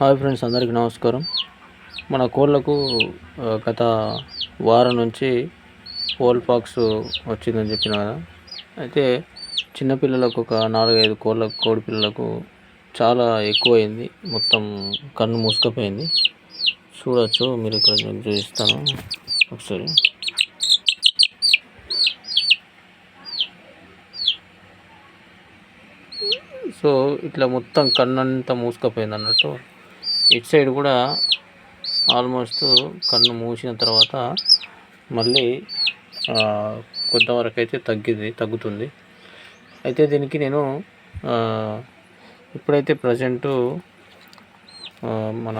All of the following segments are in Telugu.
హాయ్ ఫ్రెండ్స్, అందరికీ నమస్కారం. మన కోళ్ళకు గత వారం నుంచి పోల్ పాక్స్ వచ్చిందని చెప్పిన కదా. అయితే చిన్నపిల్లలకు ఒక 4-5 కోడి పిల్లలకు చాలా ఎక్కువైంది. మొత్తం కన్ను మూసుకుపోయింది. చూడవచ్చు, మీరు ఇక్కడ నేను చూపిస్తాను ఒకసారి. సో ఇట్లా మొత్తం కన్నంతా మూసుకుపోయింది అన్నట్టు. ఇటు సైడ్ కూడా ఆల్మోస్ట్ కన్ను మూసిన తర్వాత మళ్ళీ కొంతవరకు అయితే తగ్గుతుంది. అయితే దీనికి నేను ఇప్పుడైతే ప్రజెంటు మన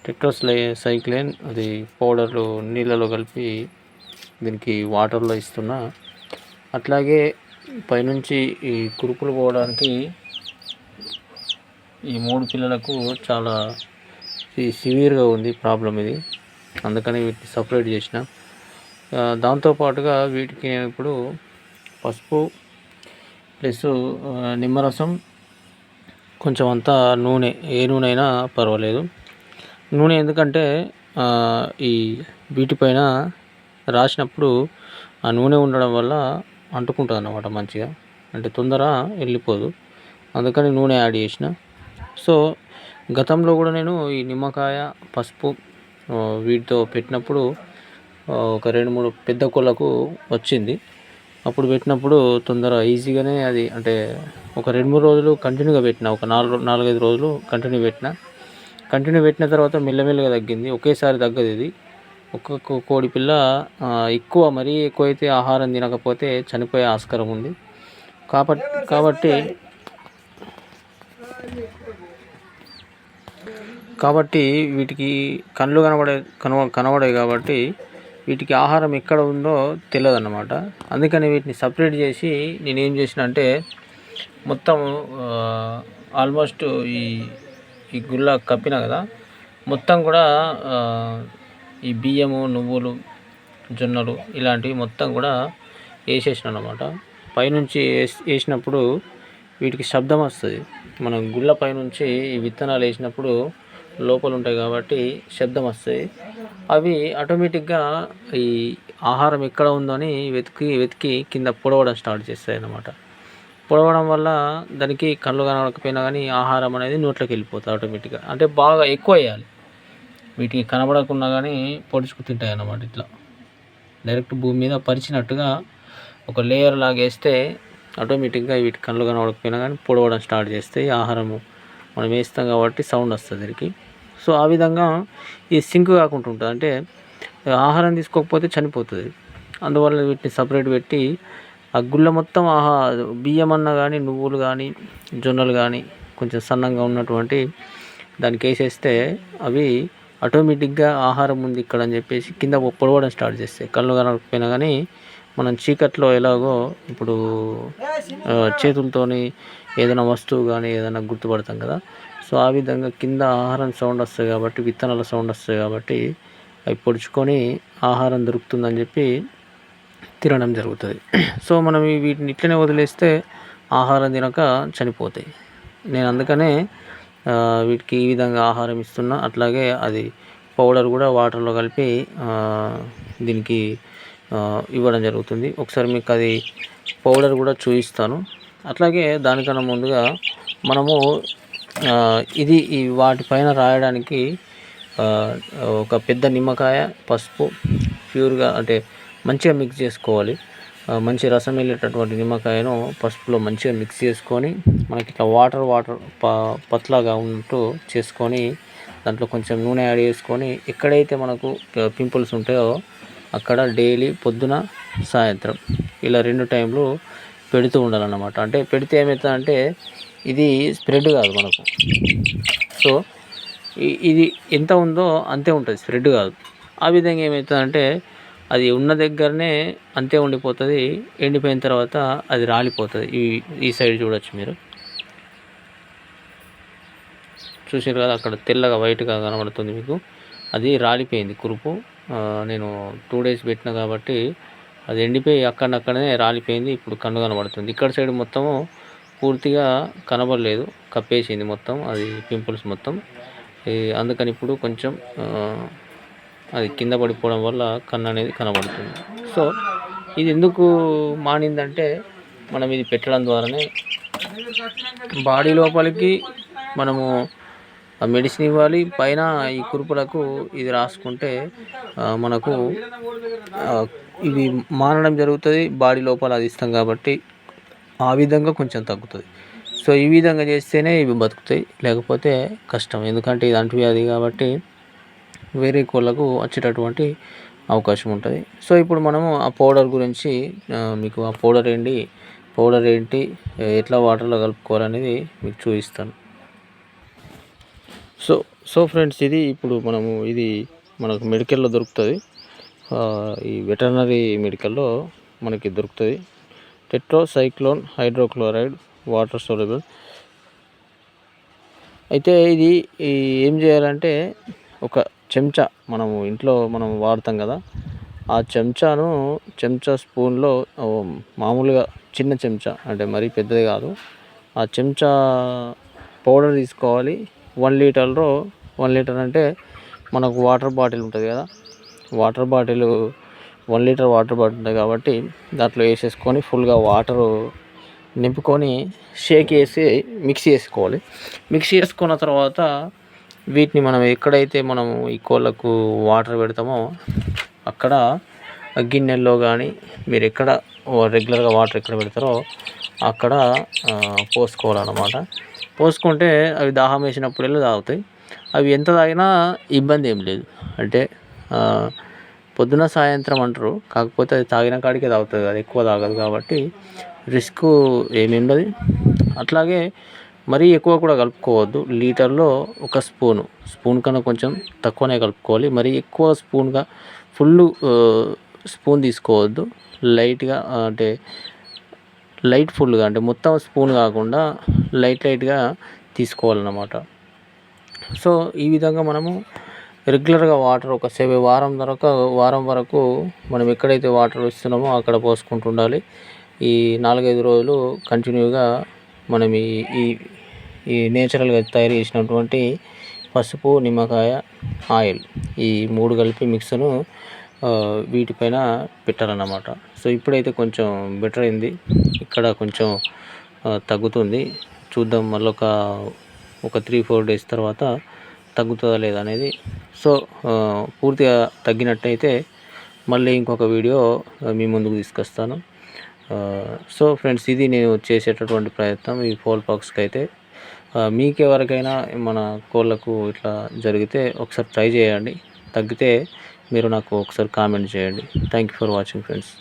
టెట్రాసైక్లిన్ అది పౌడర్లు నీళ్ళలో కలిపి దీనికి వాటర్లో ఇస్తున్నా. అట్లాగే పైనుంచి ఈ కురుపులు పోవడానికి ఈ 3 పిల్లలకు చాలా సివియర్గా ఉంది ప్రాబ్లం ఇది. అందుకని వీటిని సపరేట్ చేసిన. దాంతోపాటుగా వీటికి నేను ఇప్పుడు పసుపు ప్లస్ నిమ్మరసం, కొంచెం అంతా నూనె, ఏ నూనె అయినా పర్వాలేదు. నూనె ఎందుకంటే ఈ వీటిపైన రాసినప్పుడు ఆ నూనె ఉండడం వల్ల అంటుకుంటుంది అన్నమాట మంచిగా, అంటే తొందర వెళ్ళిపోదు. అందుకని నూనె యాడ్ చేసిన. సో గతంలో కూడా నేను ఈ నిమ్మకాయ, పసుపు వీటితో పెట్టినప్పుడు ఒక 2-3 పెద్ద కోళ్ళకు వచ్చింది. అప్పుడు పెట్టినప్పుడు తొందర ఈజీగానే అది, అంటే ఒక 2-3 రోజులు కంటిన్యూగా పెట్టిన, ఒక 4-5 రోజులు కంటిన్యూ పెట్టిన తర్వాత మెల్లమెల్లగా తగ్గింది. ఒకేసారి తగ్గదు ఇది. ఒక్కొక్క కోడి పిల్ల మరీ ఎక్కువైతే ఆహారం తినకపోతే చనిపోయే ఆస్కారం ఉంది. కాబట్టి వీటికి కళ్ళు కనబడాయి కాబట్టి వీటికి ఆహారం ఎక్కడ ఉందో తెలియదు అన్నమాట. అందుకని వీటిని సపరేట్ చేసి నేనేం చేసిన అంటే, మొత్తం ఆల్మోస్ట్ ఈ గుల్ల కప్పిన కదా, మొత్తం కూడా ఈ బియ్యము, నువ్వులు, జొన్నలు ఇలాంటివి మొత్తం కూడా వేసేసిన అన్నమాట. పైనుంచి వేసినప్పుడు వీటికి శబ్దం వస్తుంది. మనం గుళ్ళ పైనుంచి ఈ విత్తనాలు వేసినప్పుడు లోపల ఉంటాయి కాబట్టి శబ్దం వస్తాయి. అవి ఆటోమేటిక్గా ఈ ఆహారం ఎక్కడ ఉందో అని వెతికి కింద పొడవడం స్టార్ట్ చేస్తాయి అన్నమాట. పొడవడం వల్ల దానికి కళ్ళు కనబడకపోయినా కానీ ఆహారం అనేది నోట్లోకి వెళ్ళిపోతుంది ఆటోమేటిక్గా. అంటే బాగా ఎక్కువ వేయాలి, వీటికి కనబడకుండా కానీ పొడుచుకు తింటాయి అన్నమాట. ఇట్లా డైరెక్ట్ భూమి మీద పరిచినట్టుగా ఒక లేయర్ లాగా వేస్తే ఆటోమేటిక్గా వీటి కళ్ళు కనబడకపోయినా కానీ పొడవడం స్టార్ట్ చేస్తాయి. ఆహారము మనం వేస్తాం కాబట్టి సౌండ్ వస్తుంది దీనికి. సో ఆ విధంగా ఈ సింక్ కాకుండా ఉంటుంది, అంటే ఆహారం తీసుకోకపోతే చనిపోతుంది. అందువల్ల వీటిని సపరేట్ పెట్టి ఆ గుళ్ళ మొత్తం బియ్యం అన్న కానీ, నువ్వులు కానీ, జొన్నలు కానీ కొంచెం సన్నంగా ఉన్నటువంటి దానికి వేసేస్తే అవి ఆటోమేటిక్గా ఆహారం ఉంది ఇక్కడ అని చెప్పేసి కింద పొడవడం స్టార్ట్ చేస్తాయి. కళ్ళు కనకపోయినా కానీ మనం చీకట్లో ఎలాగో ఇప్పుడు చేతులతోని ఏదైనా వస్తువు కానీ ఏదైనా గుర్తుపడతాం కదా. సో ఆ విధంగా కింద ఆహారం సౌండ్ వస్తుంది కాబట్టి, విత్తనాల సౌండ్ వస్తుంది కాబట్టి అవి పొడుచుకొని ఆహారం దొరుకుతుందని చెప్పి తినడం జరుగుతుంది. సో మనం వీటిని ఇట్లనే వదిలేస్తే ఆహారం తినక చనిపోతాయి. నేను అందుకనే వీటికి ఈ విధంగా ఆహారం ఇస్తున్నా. అట్లాగే అది పౌడర్ కూడా వాటర్లో కలిపి దీనికి ఇవ్వడం జరుగుతుంది. ఒకసారి మీకు అది పౌడర్ కూడా చూపిస్తాను. అట్లాగే దానికన్నా ముందుగా మనము ఈ వాటిపైన రాయడానికి ఒక పెద్ద నిమ్మకాయ, పసుపు ప్యూర్గా, అంటే మంచిగా మిక్స్ చేసుకోవాలి. మంచి రసం వెళ్ళేటటువంటి నిమ్మకాయను పసుపులో మంచిగా మిక్స్ చేసుకొని మనకి ఇట్లా వాటర్ పతలాగా ఉన్నట్టు చేసుకొని దాంట్లో కొంచెం నూనె యాడ్ చేసుకొని ఎక్కడైతే మనకు పింపుల్స్ ఉంటాయో అక్కడ డైలీ పొద్దున, సాయంత్రం ఇలా 2 టైంలు పెడుతూ ఉండాలన్నమాట. అంటే పెడితే ఏమవుతుందంటే ఇది స్ప్రెడ్ కాదు మనకు. సో ఇది ఎంత ఉందో అంతే ఉంటుంది, స్ప్రెడ్ కాదు. ఆ విధంగా ఏమవుతుందంటే అది ఉన్న దగ్గరనే అంతే ఉండిపోతుంది. ఎండిపోయిన తర్వాత అది రాలిపోతుంది. ఈ సైడ్ చూడొచ్చు, మీరు చూసారు కదా, అక్కడ తెల్లగా వైట్గా కనబడుతుంది మీకు. అది రాలిపోయింది కురుపు. నేను 2 డేస్ పెట్టిన కాబట్టి అది ఎండిపోయి అక్కడనే రాలిపోయింది. ఇప్పుడు కన్ను కనబడుతుంది. ఇక్కడ సైడ్ మొత్తము పూర్తిగా కనబడలేదు, కప్పేసింది మొత్తం అది పింపుల్స్ మొత్తం. అందుకని ఇప్పుడు కొంచెం అది కింద పడిపోవడం వల్ల కన్ను అనేది కనబడుతుంది. సో ఇది ఎందుకు మానిందంటే మనం ఇది పెట్టడం ద్వారానే బాడీ లోపలికి మనము మెడిసిన్ ఇవ్వాలి. పైన ఈ కురుపులకు ఇది రాసుకుంటే మనకు ఇవి మానడం జరుగుతుంది. బాడీ లోపల అది ఇస్తాం కాబట్టి ఆ విధంగా కొంచెం తగ్గుతుంది. సో ఈ విధంగా చేస్తేనే ఇవి బతుకుతాయి, లేకపోతే కష్టం. ఎందుకంటే ఇది అంటువ్యాధి కాబట్టి వేరే కోళ్ళకు వచ్చేటటువంటి అవకాశం ఉంటుంది. సో ఇప్పుడు మనము ఆ పౌడర్ గురించి మీకు ఆ పౌడర్ ఏంటి ఎట్లా వాటర్లో కలుపుకోవాలనేది మీకు చూపిస్తాను. సో ఫ్రెండ్స్, ఇది ఇప్పుడు ఇది మనకు మెడికల్లో దొరుకుతుంది. ఈ వెటర్నరీ మెడికల్లో మనకి దొరుకుతుంది. టెట్రాసైక్లోన్ హైడ్రోక్లోరైడ్ వాటర్ సోలబుల్. అయితే ఇది ఏం చేయాలంటే ఒక చెంచా ఇంట్లో మనం వాడతాం కదా, ఆ చెంచా స్పూన్లో మామూలుగా చిన్న చెంచా, అంటే మరీ పెద్దది కాదు, ఆ చెంచా పౌడర్ తీసుకోవాలి. 1 లీటర్ అంటే మనకు వాటర్ బాటిల్ ఉంటుంది కదా, 1 లీటర్ వాటర్ బాటిల్ ఉంటుంది కాబట్టి దాంట్లో వేసేసుకొని ఫుల్గా వాటరు నింపుకొని షేక్ చేసి మిక్సీ చేసుకోవాలి. మిక్సీ చేసుకున్న తర్వాత వీటిని మనం ఎక్కడైతే మనము ఈ కోళ్ళకు వాటర్ పెడతామో అక్కడ గిన్నెల్లో కానీ మీరు ఎక్కడ రెగ్యులర్గా వాటర్ ఎక్కడ పెడతారో అక్కడ పోసుకోవాలన్నమాట. పోసుకుంటే అవి దాహం వేసినప్పుడల్లా తాగుతాయి. అవి ఎంత తాగినా ఇబ్బంది ఏం లేదు. అంటే పొద్దున సాయంత్రం అంటారు, కాకపోతే అది తాగిన కాడికే తాగుతుంది, అది ఎక్కువ తాగదు కాబట్టి రిస్క్ ఏమి ఉండదు. అట్లాగే మరీ ఎక్కువ కూడా కలుపుకోవద్దు. లీటర్లో ఒక స్పూన్ కన్నా కొంచెం తక్కువనే కలుపుకోవాలి. మరీ ఎక్కువ ఫుల్ స్పూన్ తీసుకోవద్దు. లైట్గా, అంటే ఫుల్గా, అంటే మొత్తం స్పూన్ కాకుండా లైట్గా తీసుకోవాలన్నమాట. సో ఈ విధంగా మనము రెగ్యులర్గా వాటర్ ఒక వారం వరకు మనం ఎక్కడైతే వాటర్ ఇస్తున్నామో అక్కడ పోసుకుంటూ ఉండాలి. ఈ 4-5 రోజులు కంటిన్యూగా మనం ఈ నేచురల్గా తయారు చేసినటువంటి పసుపు, నిమ్మకాయ, ఆయిల్, ఈ 3 కలిపి మిక్స్ను వీటిపైన పెట్టాలన్నమాట. సో ఇప్పుడైతే కొంచెం బెటర్ అయింది, ఇక్కడ కొంచెం తగ్గుతుంది. చూద్దాం మళ్ళీ ఒక 3-4 డేస్ తర్వాత తగ్గుతుందా లేదా అనేది. సో పూర్తిగా తగ్గినట్టయితే మళ్ళీ ఇంకొక వీడియో మీ ముందుకు తీసుకొస్తాను. సో ఫ్రెండ్స్, ఇది నేను చేసేటటువంటి ప్రయత్నం ఈ ఫౌల్ పాక్స్కి. అయితే మీకు ఎవరికైనా మన కోళ్ళకు ఇట్లా జరిగితే ఒకసారి ట్రై చేయండి. తగ్గితే మీరు నాకు ఒకసారి కామెంట్ చేయండి. Thank you for watching friends.